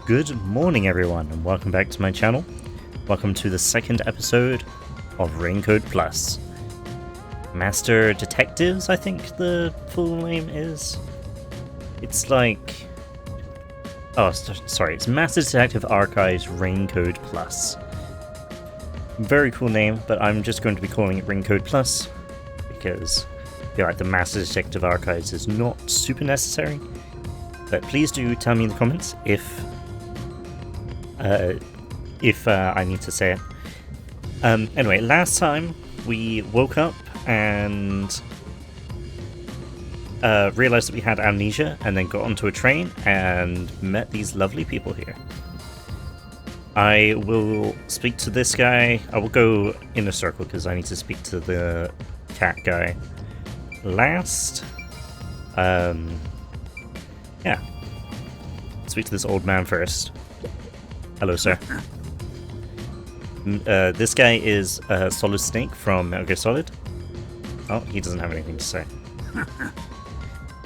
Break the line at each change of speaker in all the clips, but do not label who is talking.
Good morning everyone and welcome back to my channel. Welcome to the second episode of Raincoat Plus. Master Detectives, I think the full name is. It's like... oh, sorry, it's Master Detective Archives Raincoat Plus. Very cool name, but I'm just going to be calling it Raincoat Plus because I feel like the Master Detective Archives is not super necessary. But please do tell me in the comments if I need to say it. Anyway, last time we woke up and realized that we had amnesia, and then got onto a train and met these lovely people here. I will speak to this guy. I will go in a circle because I need to speak to the cat guy last. Yeah. Speak to this old man first. Hello, sir. This guy is Solid Snake from Metal Gear Solid. Oh, he doesn't have anything to say.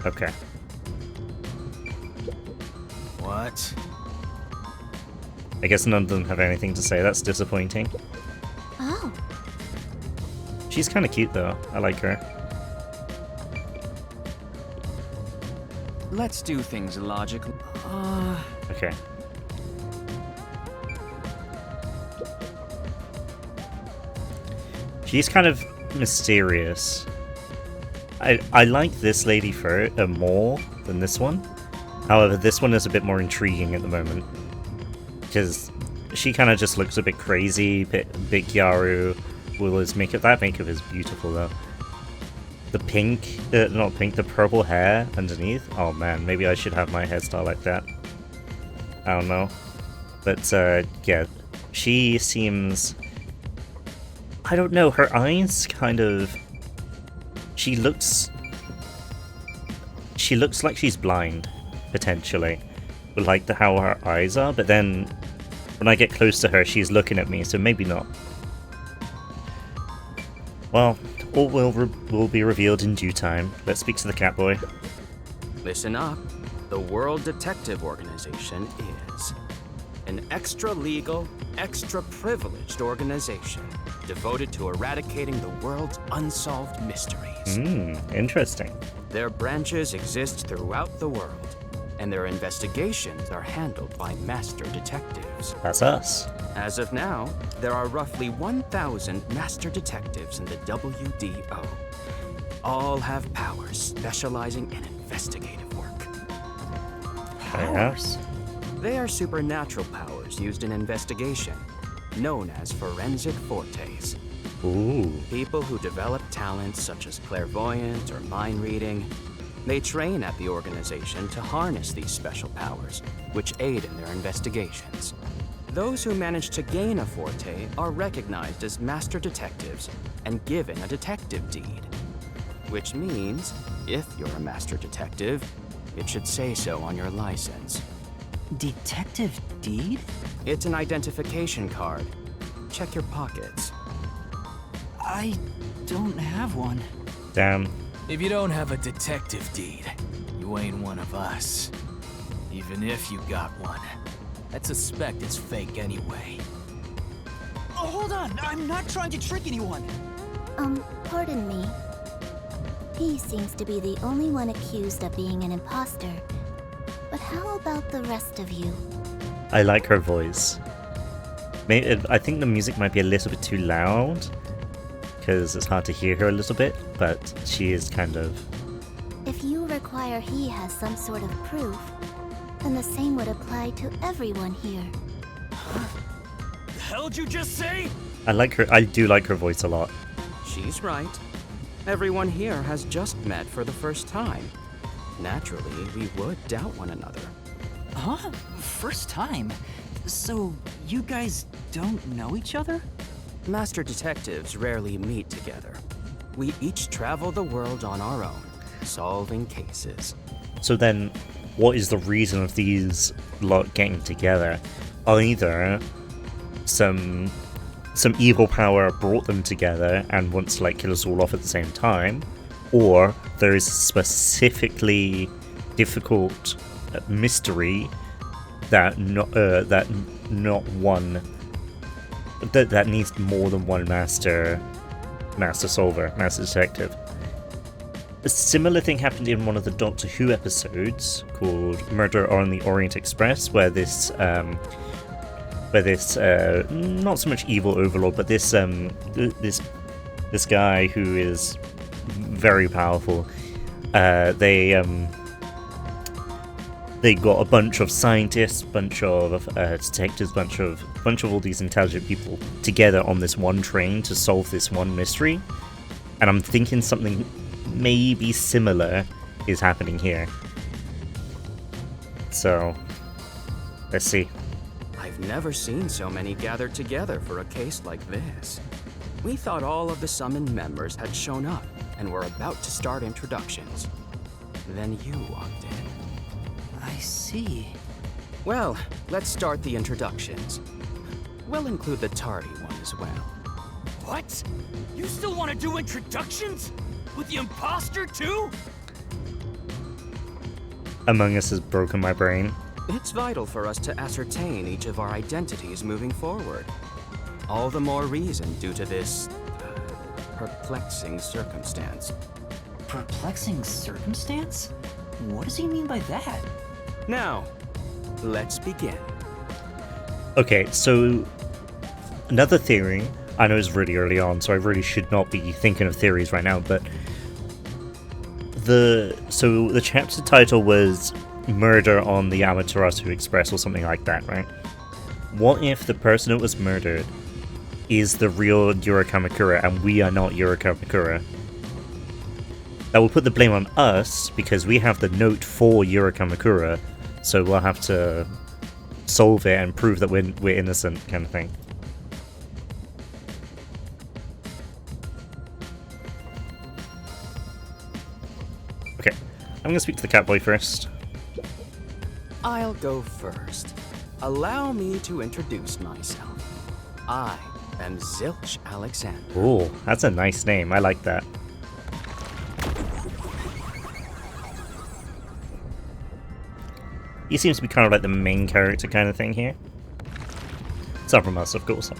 Okay.
What?
I guess none of them have anything to say. That's disappointing.
Oh.
She's kind of cute, though. I like her.
Let's do things logically.
Okay. She's kind of mysterious. I like this lady more than this one. However, this one is a bit more intriguing at the moment. Because she kind of just looks a bit crazy, bit Gyaru with his makeup. That makeup is beautiful though. The pink, not pink, the purple hair underneath. Oh man, maybe I should have my hairstyle like that. I don't know. But yeah, she seems... I don't know, her eyes kind of... She looks like she's blind, potentially. With like how her eyes are, but then when I get close to her, she's looking at me, so maybe not. Well, all will be revealed in due time. Let's speak to the cat boy.
Listen up. The World Detective Organization is an extra-legal, extra-privileged organization devoted to eradicating the world's unsolved mysteries.
Interesting.
Their branches exist throughout the world, and their investigations are handled by master detectives.
That's us.
As of now, there are roughly 1,000 master detectives in the WDO. All have powers specializing in investigative work.
Powers?
They are supernatural powers used in investigation, known as forensic fortes.
Ooh.
People who develop talents such as clairvoyance or mind reading, they train at the organization to harness these special powers, which aid in their investigations. Those who manage to gain a forte are recognized as master detectives and given a detective deed. Which means, if you're a master detective, it should say so on your license.
Detective deed?
It's an identification card. Check your pockets.
I don't have one.
Damn.
If you don't have a detective deed, you ain't one of us. Even if you got one, I'd suspect it's fake anyway.
Oh, hold on! I'm not trying to trick anyone!
Pardon me. He seems to be the only one accused of being an imposter. But how about the rest of you?
I like her voice. I think the music might be a little bit too loud, because it's hard to hear her a little bit, but she is kind of...
If you require he has some sort of proof, then the same would apply to everyone here.
The hell'd you just say?
I do like her voice a lot.
She's right. Everyone here has just met for the first time. Naturally, we would doubt one another.
Huh? First time? So, you guys don't know each other?
Master detectives rarely meet together. We each travel the world on our own, solving cases.
So then, what is the reason of these lot getting together? Either some evil power brought them together and wants to like kill us all off at the same time, or there is a specifically difficult mystery that that needs more than one master solver, master detective. A similar thing happened in one of the Doctor Who episodes called Murder on the Orient Express, where this not so much evil overlord, but this guy who is very powerful, they got a bunch of scientists, bunch of detectives, bunch of all these intelligent people together on this one train to solve this one mystery, and I'm thinking something maybe similar is happening here. So let's see.
I've never seen so many gathered together for a case like this. We thought all of the summoned members had shown up and were about to start introductions. Then you walked in.
I see.
Well, let's start the introductions. We'll include the tardy one as well.
What? You still want to do introductions? With the imposter too?
Among Us has broken my brain.
It's vital for us to ascertain each of our identities moving forward. All the more reason due to this perplexing circumstance.
Perplexing circumstance? What does he mean by that?
Now, let's begin.
Okay, so another theory. I know it's really early on, so I really should not be thinking of theories right now, but the chapter title was Murder on the Amaterasu Express or something like that, right? What if the person that was murdered is the real Yura Kamakura and we are not Yura Kamakura? That will put the blame on us because we have the note for Yura Kamakura, so we'll have to solve it and prove that we're innocent, kind of thing. Okay, I'm gonna speak to the Catboy first.
I'll go first. Allow me to introduce myself. I am Zilch Alexander.
Ooh, that's a nice name. I like that. He seems to be kind of like the main character kind of thing here. Some from us, of course.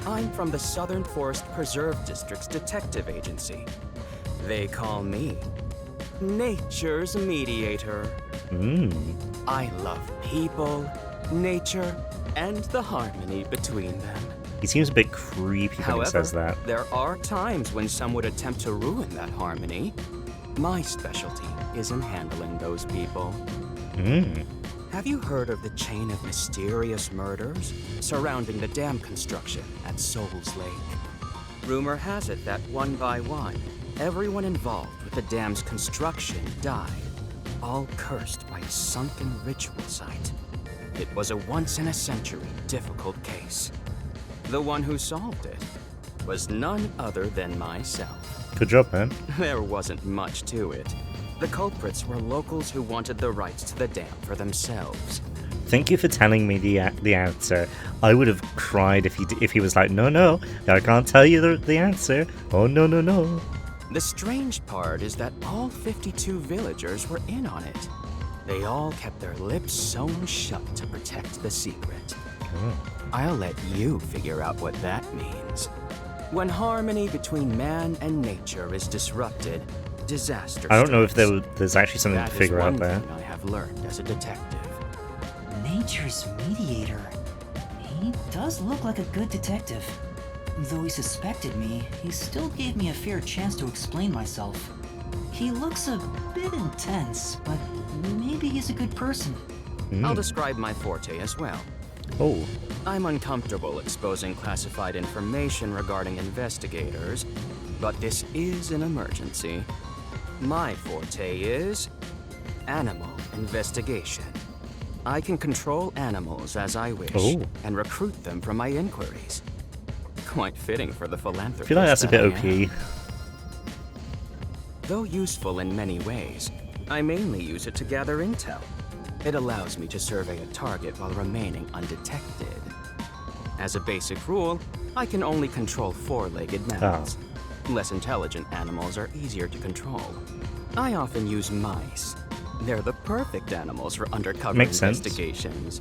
I'm from the Southern Forest Preserve District's detective agency. They call me Nature's Mediator. I love people, nature, and the harmony between them.
He seems a bit creepy when he says that.
There are times when some would attempt to ruin that harmony. My specialty is in handling those people. Have you heard of the chain of mysterious murders surrounding the dam construction at Soul's Lake? Rumor has it that one by one, everyone involved with the dam's construction died, all cursed by a sunken ritual site. It was a once-in-a-century difficult case. The one who solved it was none other than myself.
Good job, man.
There wasn't much to it. The culprits were locals who wanted the rights to the dam for themselves.
Thank you for telling me the answer. I would have cried if he was like, no, I can't tell you the answer. Oh, no.
The strange part is that all 52 villagers were in on it. They all kept their lips sewn shut to protect the secret. I'll let you figure out what that means. When harmony between man and nature is disrupted, disaster
I don't know if
strikes.
there's actually something to figure out there.
That is one thing I have learned as a detective.
Nature's mediator. He does look like a good detective. Though he suspected me, he still gave me a fair chance to explain myself. He looks a bit intense, but maybe he's a good person.
I'll describe my forte as well.
Oh.
I'm uncomfortable exposing classified information regarding investigators, but this is an emergency. My forte is animal investigation. I can control animals as I wish and recruit them for my inquiries. Quite fitting for the philanthropist.
I feel like that's a bit
that I am.
OP.
Though useful in many ways, I mainly use it to gather intel. It allows me to survey a target while remaining undetected. As a basic rule, I can only control four-legged mammals. Less intelligent animals are easier to control. I often use mice. They're the perfect animals for undercover
Makes sense.
investigations.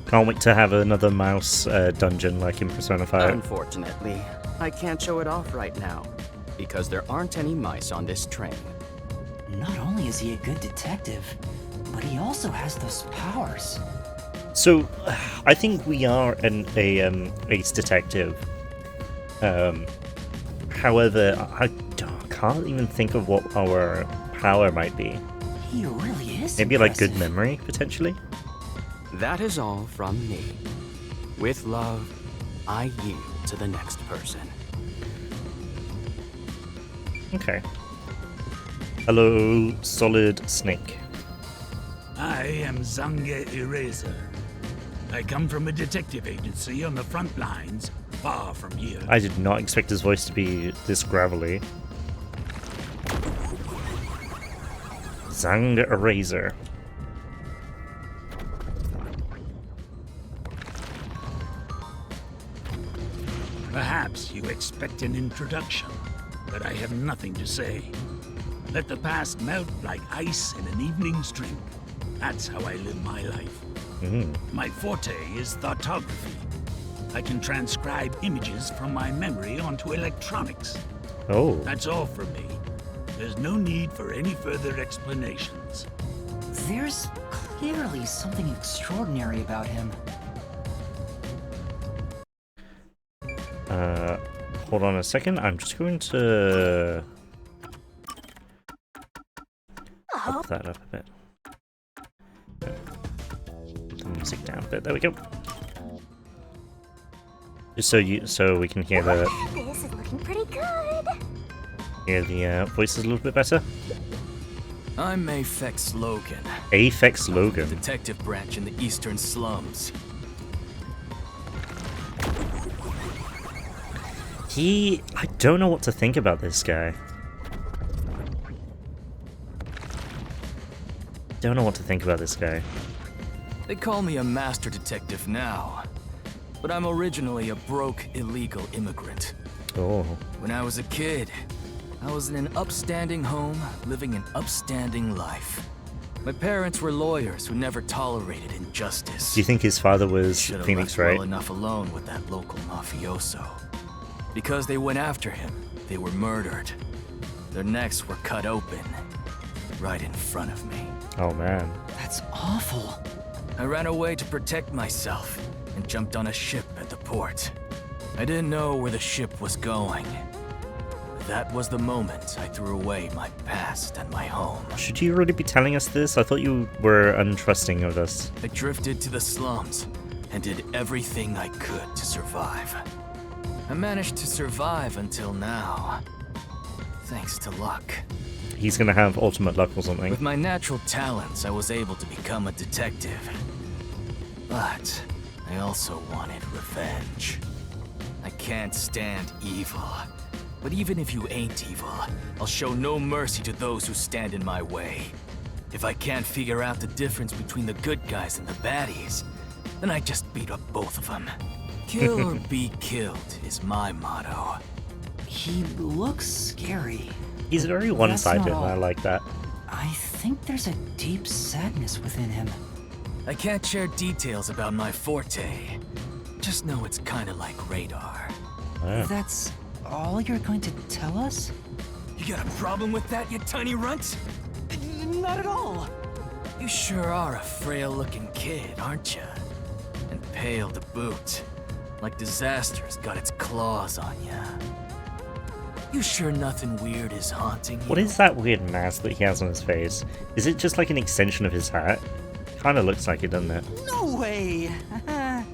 Can't wait to have another mouse dungeon like in Persona 5.
Unfortunately, I can't show it off right now, because there aren't any mice on this train.
Not only is he a good detective, but he also has those powers.
So, I think we are an ace detective. However, I can't even think of what our power might be.
He really is
Maybe like good
impressive.
memory, potentially?
That is all from me. With love, I yield to the next person.
Okay. Hello, Solid Snake.
I am Zange Eraser. I come from a detective agency on the front lines, far from here.
I did not expect his voice to be this gravelly. Zang Eraser.
Perhaps you expect an introduction, but I have nothing to say. Let the past melt like ice in an evening's drink. That's how I live my life. My forte is thoughtography. I can transcribe images from my memory onto electronics.
Oh.
That's all from me. There's no need for any further explanations.
There's clearly something extraordinary about him.
Hold on a second. I'm just going to up that up a bit. Put the music down a bit. There we go. Just so we can hear
This is looking pretty good.
the voices a little bit better.
I'm Aphex Logan.
Aphex Logan.
Detective branch in the eastern slums.
I don't know what to think about this guy. Don't know what to think about this guy.
They call me a master detective now, but I'm originally a broke, illegal immigrant.
Oh.
When I was a kid, I was in an upstanding home, living an upstanding life. My parents were lawyers who never tolerated injustice.
Do you think his father was
Should've
Phoenix
left
Wright?
well enough alone with that local mafioso. Because they went after him, they were murdered. Their necks were cut open, right in front of me.
Oh man.
That's awful.
I ran away to protect myself and jumped on a ship at the port. I didn't know where the ship was going. That was the moment I threw away my past and my home.
Should you really be telling us this? I thought you were untrusting of us.
I drifted to the slums and did everything I could to survive. I managed to survive until now, thanks to luck.
He's gonna have ultimate luck or something.
With my natural talents, I was able to become a detective. But I also wanted revenge. I can't stand evil. But even if you ain't evil, I'll show no mercy to those who stand in my way. If I can't figure out the difference between the good guys and the baddies, then I just beat up both of them. Kill or be killed is my motto.
He looks scary.
He's very
That's
one-sided,
not
and I
all.
like that.
I think there's a deep sadness within him.
I can't share details about my forte. Just know it's kinda like radar.
Wow.
That's all you're going to tell us?
You got a problem with that, you tiny runt?
Not at all.
You sure are a frail-looking kid, aren't you? And pale to boot. Like disaster's got its claws on ya. You sure nothing weird is haunting you?
What is that weird mask that he has on his face? Is it just like an extension of his hat? Kinda looks like it, doesn't it?
No way!
A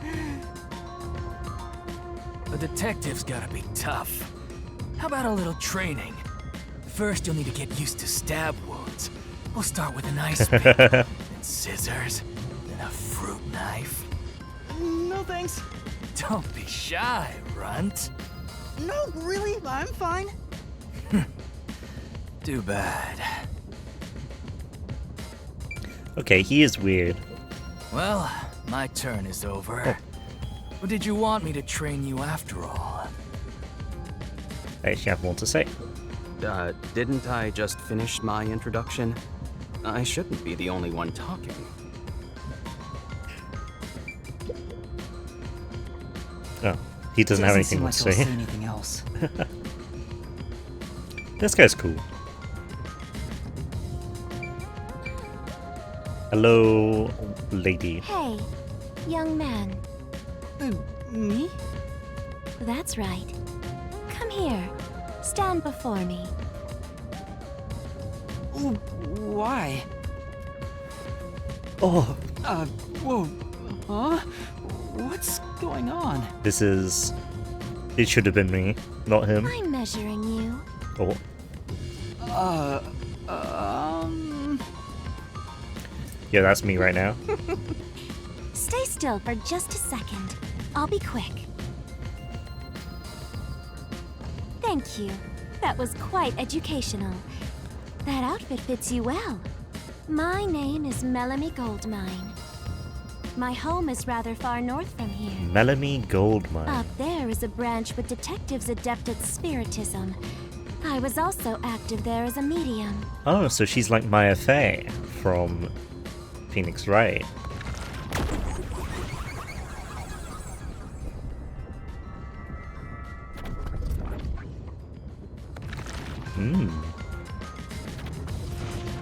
detective's gotta be tough. How about a little training? First, you'll need to get used to stab wounds. We'll start with an ice pick, then scissors, then a fruit knife.
No thanks.
Don't be shy, runt.
No, really, I'm fine.
Too bad.
Okay, he is weird.
Well, my turn is over. Or did you want me to train you after all?
I actually have more to say.
Didn't I just finish my introduction? I shouldn't be the only one talking.
Oh, he doesn't have anything
seem
to
like he'll
say.
say anything else.
This guy's cool. Hello, lady.
Hey, young man.
Me?
That's right. Come here. Stand before me.
Why?
Oh,
Whoa. Huh? What's going on?
this is... It should have been me, not him.
I'm measuring you.
Oh, yeah, that's me right now.
Stay still for just a second. I'll be quick. Thank you. That was quite educational. That outfit fits you well. My name is Melanie Goldmine. My home is rather far north from here.
Melanie Goldmine.
Up there is a branch with detectives adept at spiritism. I was also active there as a medium.
Oh, so she's like Maya Fey from Phoenix Wright.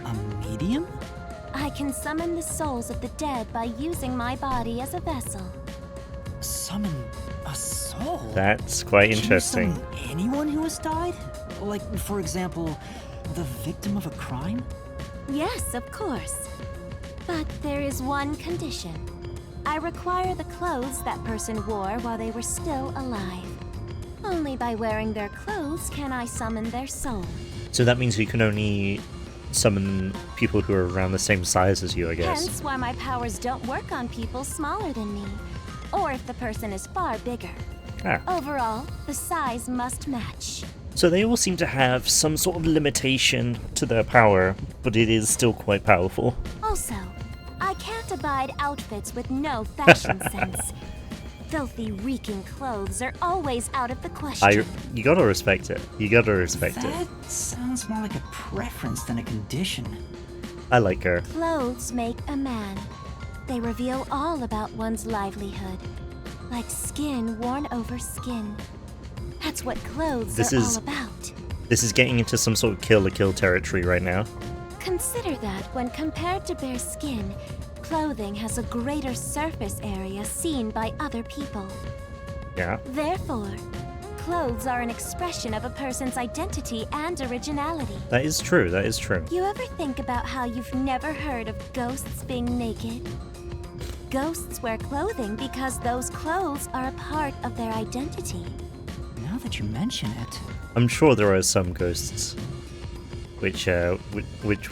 A medium?
I can summon the souls of the dead by using my body as a vessel.
Summon a soul?
That's quite
Can you
interesting.
summon anyone who has died? Like, for example, the victim of a crime?
Yes, of course. But there is one condition. I require the clothes that person wore while they were still alive. Only by wearing their clothes can I summon their soul.
So that means you can only summon people who are around the same size as you, I guess.
Hence why my powers don't work on people smaller than me, or if the person is far bigger.
Ah.
Overall, the size must match.
So they all seem to have some sort of limitation to their power, but it is still quite powerful.
Also, I can't abide outfits with no fashion sense. Filthy, reeking clothes are always out of the question.
You gotta respect it. You gotta respect
That
it.
sounds more like a preference than a condition.
I like her.
Clothes make a man. They reveal all about one's livelihood, like skin worn over skin. That's what clothes
This
are
is-
all about.
This is getting into some sort of kill territory right now.
Consider that when compared to bare skin, clothing has a greater surface area seen by other people.
Yeah.
Therefore, clothes are an expression of a person's identity and originality.
That is true, that is true.
You ever think about how you've never heard of ghosts being naked? Ghosts wear clothing because those clothes are a part of their identity.
Now that you mention it,
I'm sure there are some ghosts which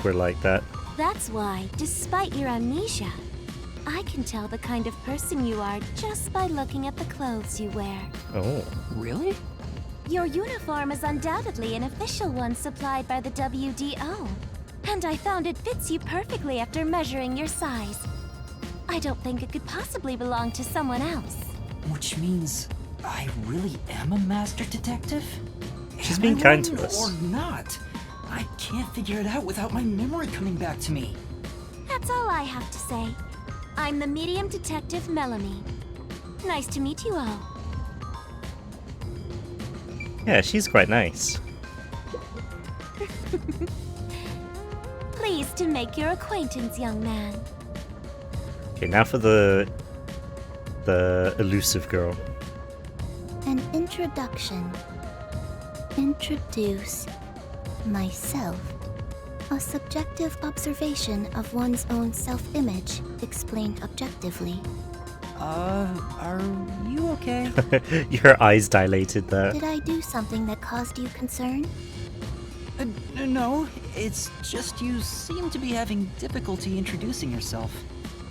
were like that.
That's why, despite your amnesia, I can tell the kind of person you are just by looking at the clothes you wear.
Oh.
really?
Your uniform is undoubtedly an official one supplied by the WDO. And I found it fits you perfectly after measuring your size. I don't think it could possibly belong to someone else.
Which means I really am a master detective?
She's
Am
being
I
kind
one
to us.
Or not? I can't figure it out without my memory coming back to me.
That's all I have to say. I'm the medium detective Melanie. Nice to meet you all.
Yeah, she's quite nice.
Pleased to make your acquaintance, young man.
Okay, now for the elusive girl.
An introduction. Introduce myself. A subjective observation of one's own self-image, explained objectively.
Are you okay?
Your eyes dilated there.
Did I do something that caused you concern?
No, it's just you seem to be having difficulty introducing yourself.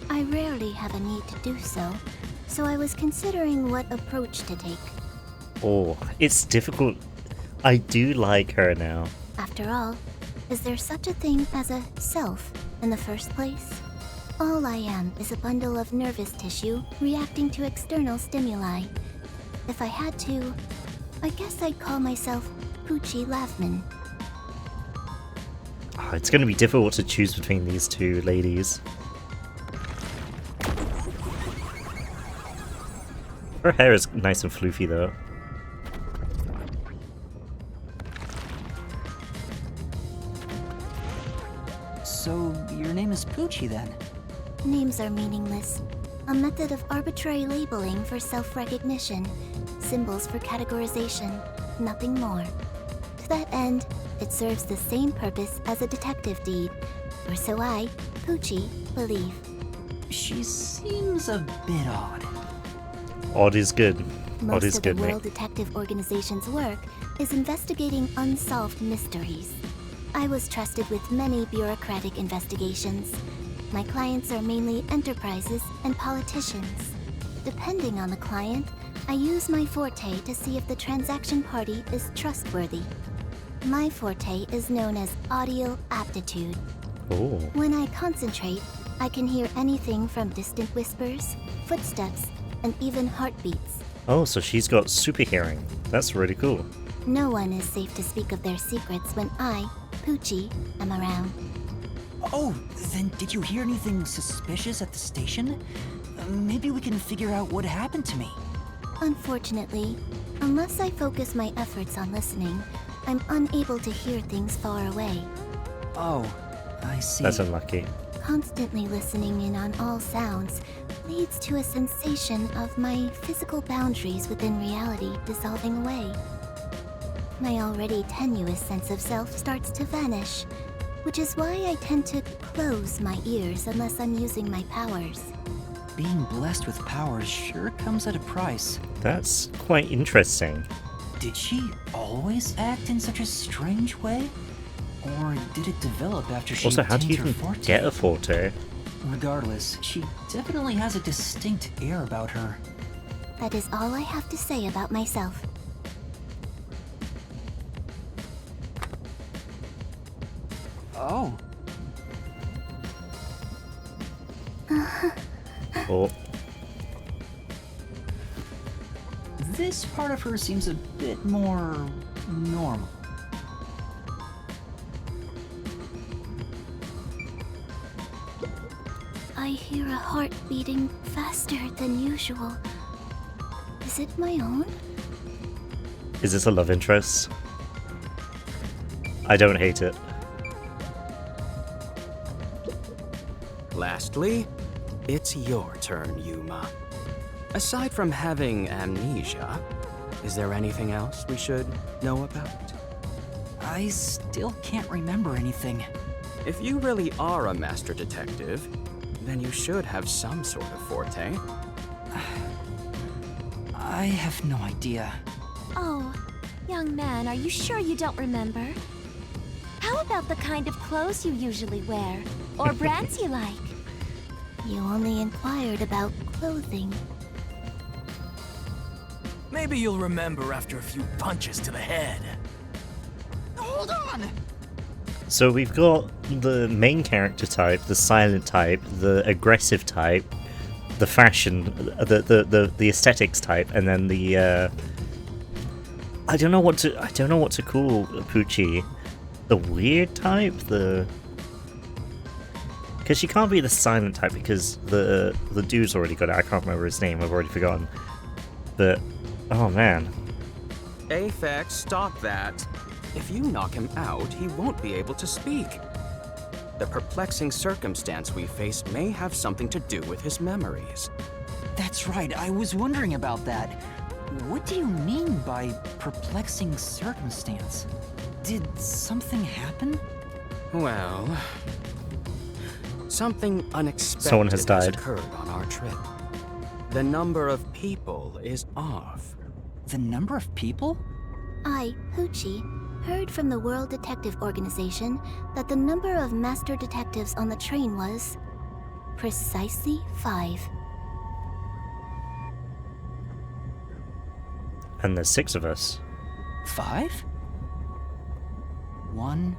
I rarely have a need to do so, so I was considering what approach to take.
Oh, it's difficult. I do like her now.
After all, is there such a thing as a self in the first place? All I am is a bundle of nervous tissue reacting to external stimuli. If I had to, I guess I'd call myself Poochie Lavman.
It's going to be difficult to choose between these two ladies. Her hair is nice and floofy though.
So, your name is Poochie then?
Names are meaningless. A method of arbitrary labeling for self-recognition. Symbols for categorization. Nothing more. To that end, it serves the same purpose as a detective deed. Or so I, Poochie, believe.
She seems a bit odd.
Odd is good. Odd
Most
is
of the
good, mate.
World Detective Organization's work is investigating unsolved mysteries. I was trusted with many bureaucratic investigations. My clients are mainly enterprises and politicians. Depending on the client, I use my forte to see if the transaction party is trustworthy. My forte is known as audio aptitude.
Oh.
When I concentrate, I can hear anything from distant whispers, footsteps, and even heartbeats.
Oh, so she's got super hearing. That's really cool.
No one is safe to speak of their secrets when I, Poochie, am around.
Oh, then did you hear anything suspicious at the station? Maybe we can figure out what happened to me.
Unfortunately, unless I focus my efforts on listening, I'm unable to hear things far away.
Oh, I see.
That's unlucky.
Constantly listening in on all sounds leads to a sensation of my physical boundaries within reality dissolving away. My already tenuous sense of self starts to vanish, which is why I tend to close my ears unless I'm using my powers.
Being blessed with powers sure comes at a price.
That's quite interesting.
Did she always act in such a strange way? Or did it develop after she
Also, how do you
obtained
even
her forte?
get a forte?
Regardless, she definitely has a distinct air about her.
That is all I have to say about myself.
Oh,
Oh,
this part of her seems a bit more normal.
I hear a heart beating faster than usual. Is it my own?
is this a love interest? I don't hate it.
Lastly, it's your turn, Yuma. Aside from having amnesia, is there anything else we should know about?
I still can't remember anything.
If you really are a master detective, then you should have some sort of forte.
I have no idea.
Oh, young man, are you sure you don't remember? How about the kind of clothes you usually wear? Or brands you like? You only inquired about clothing.
Maybe you'll remember after a few punches to the head.
Hold on!
So we've got the main character type, the silent type, the aggressive type, the fashion, the aesthetics type, and then the I don't know what to call Poochie. The weird type, because she can't be the silent type because the dude's already got it. I can't remember his name. I've already forgotten. But oh man.
Aphex, stop that. If you knock him out, he won't be able to speak. The perplexing circumstance we face may have something to do with his memories.
That's right, I was wondering about that. What do you mean by perplexing circumstance? Did something happen?
Well, something unexpected
Someone has died.
occurred on our trip. The number of people is off.
The number of people?
I, Poochie, heard from the World Detective Organization that the number of master detectives on the train was precisely 5.
And there's 6 of us.
5? 1,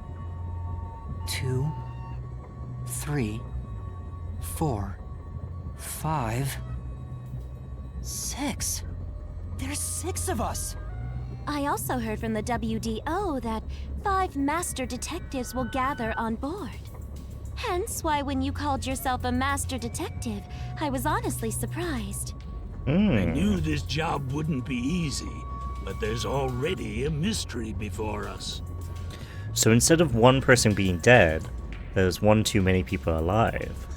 2, 3, 4, 5, 6. There's 6 of us!
I also heard from the WDO that 5 master detectives will gather on board. Hence why when you called yourself a master detective, I was honestly surprised.
I knew this job wouldn't be easy, but there's already a mystery before us.
So instead of one person being dead, there's one too many people alive.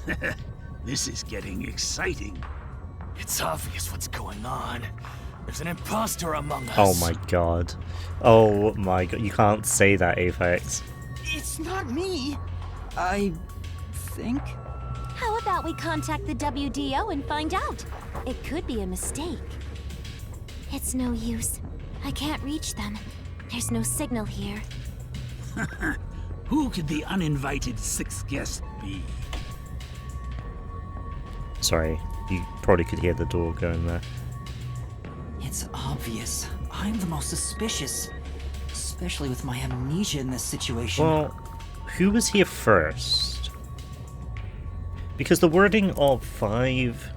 This is getting exciting.
It's obvious what's going on. There's an imposter among us.
Oh my god. Oh my god. You can't say that, Apex.
It's not me. I think.
How about we contact the WDO and find out? It could be a mistake. It's no use. I can't reach them. There's no signal here.
Who could the uninvited 6th guest be?
Sorry, you probably could hear the door going there.
It's obvious. I'm the most suspicious. Especially with my amnesia in this situation.
Well, who was here first? Because the wording of five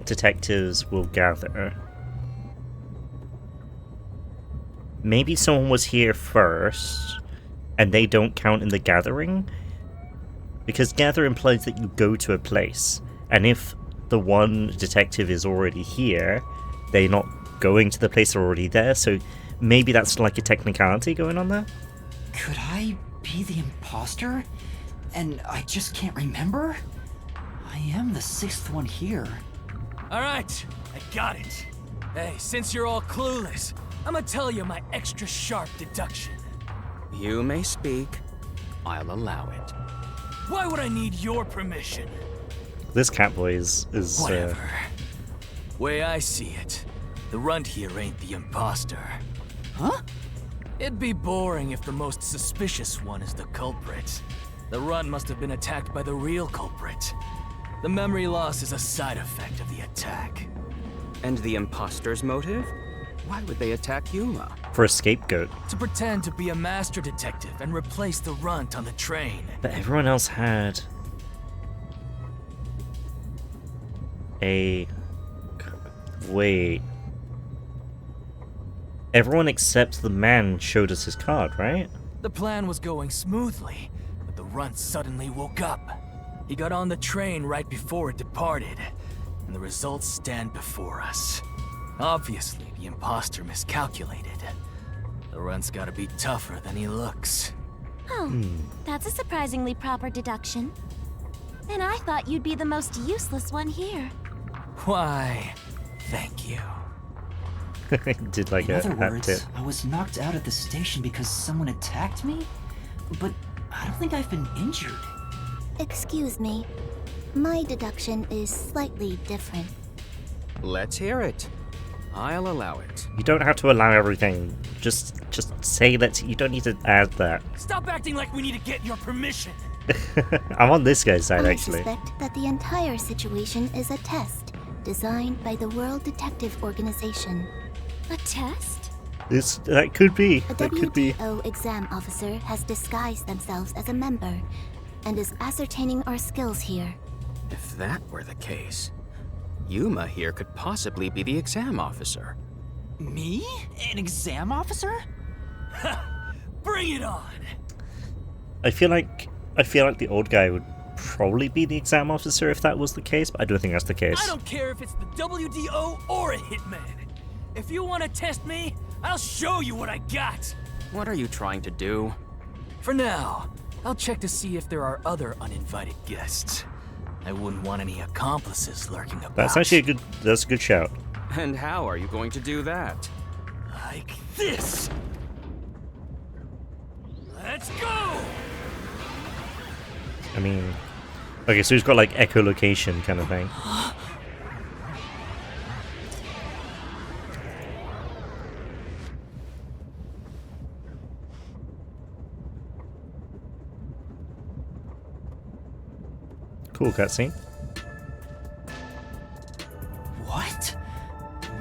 detectives will gather. Maybe someone was here first, and they don't count in the gathering? Because gather implies that you go to a place, and if the one detective is already here, they're not going to the place, they're already there, so maybe that's like a technicality going on there?
Could I be the imposter? And I just can't remember? I am the 6th one here.
Alright, I got it. Hey, since you're all clueless, I'm gonna tell you my extra sharp deduction.
You may speak. I'll allow it.
Why would I need your permission?
This catboy is
Whatever. Way I see it, the runt here ain't the imposter.
Huh?
It'd be boring if the most suspicious one is the culprit. The runt must have been attacked by the real culprit. The memory loss is a side effect of the attack.
And the imposter's motive? Why would they attack Yuma?
for a scapegoat.
To pretend to be a master detective and replace the runt on the train.
But everyone else had a... Wait. Everyone except the man showed us his card, right?
The plan was going smoothly, but the runt suddenly woke up. He got on the train right before it departed, and the results stand before us. Obviously, the imposter miscalculated. The runt's gotta be tougher than he looks.
Oh, that's a surprisingly proper deduction. And I thought you'd be the most useless one here.
Why, thank you.
Did like
In
a
other
hat
words,
tip.
I was knocked out at the station because someone attacked me? But I don't think I've been injured.
Excuse me. My deduction is slightly different.
Let's hear it. I'll allow it.
You don't have to allow everything. Just say that. You don't need to add that.
Stop acting like we need to get your permission.
I'm on this guy's side,
I
actually.
suspect that the entire situation is a test designed by the World Detective Organization.
A test?
That could be.
A
That could be.
WDO exam officer has disguised themselves as a member and is ascertaining our skills here.
If that were the case, Yuma here could possibly be the exam officer.
Me? An exam officer?
Bring it on!
I feel like the old guy would probably be the exam officer if that was the case, but I don't think that's the case.
I don't care if it's the WDO or a hitman. If you want to test me, I'll show you what I got.
What are you trying to do?
For now, I'll check to see if there are other uninvited guests. I wouldn't want any accomplices lurking about.
That's actually that's a good shout.
And how are you going to do that?
Like this. Let's go!
I mean, okay, so he's got like echolocation kind of thing. Cool cutscene.
What?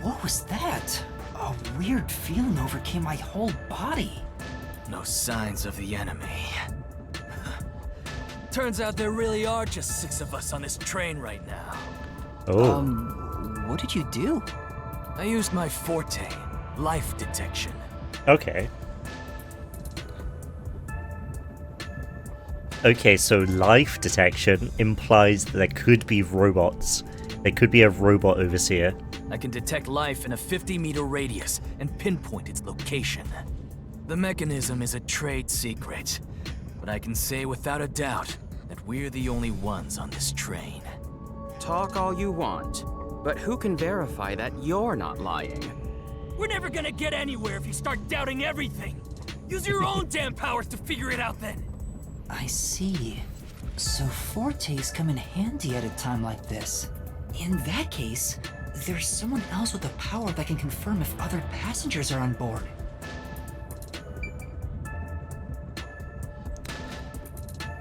What was that? A weird feeling overcame my whole body.
No signs of the enemy. Turns out there really are just 6 of us on this train right now.
Oh,
What did you do?
I used my forte, life detection.
Okay. Okay, so life detection implies that there could be robots. There could be a robot overseer.
I can detect life in a 50-meter radius and pinpoint its location. The mechanism is a trade secret, but I can say without a doubt that we're the only ones on this train.
Talk all you want, but who can verify that you're not lying?
We're never gonna get anywhere if you start doubting everything. Use your own damn powers to figure it out then.
I see. So fortes come in handy at a time like this. In that case, there's someone else with the power that can confirm if other passengers are on board.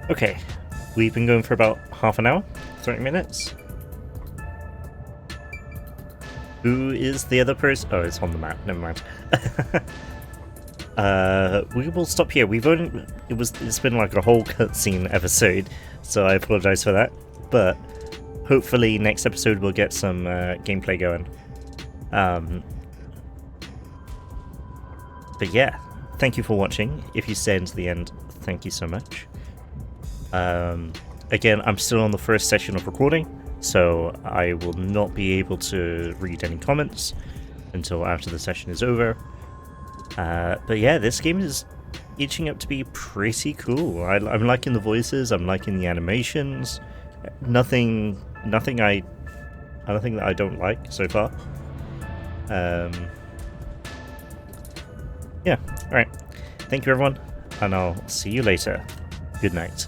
Okay, we've been going for about half an hour, 30 minutes. Who is the other person? Oh, it's on the map. Never mind. We will stop here. It's been like a whole cutscene episode, so I apologize for that. But hopefully next episode we'll get some gameplay going. But yeah, thank you for watching. If you stayed until the end, thank you so much. Again, I'm still on the first session of recording, so I will not be able to read any comments until after the session is over. But yeah, this game is itching up to be pretty cool. I'm liking the voices, I'm liking the animations. Nothing that I don't like so far. Yeah, alright. Thank you everyone, and I'll see you later. Good night.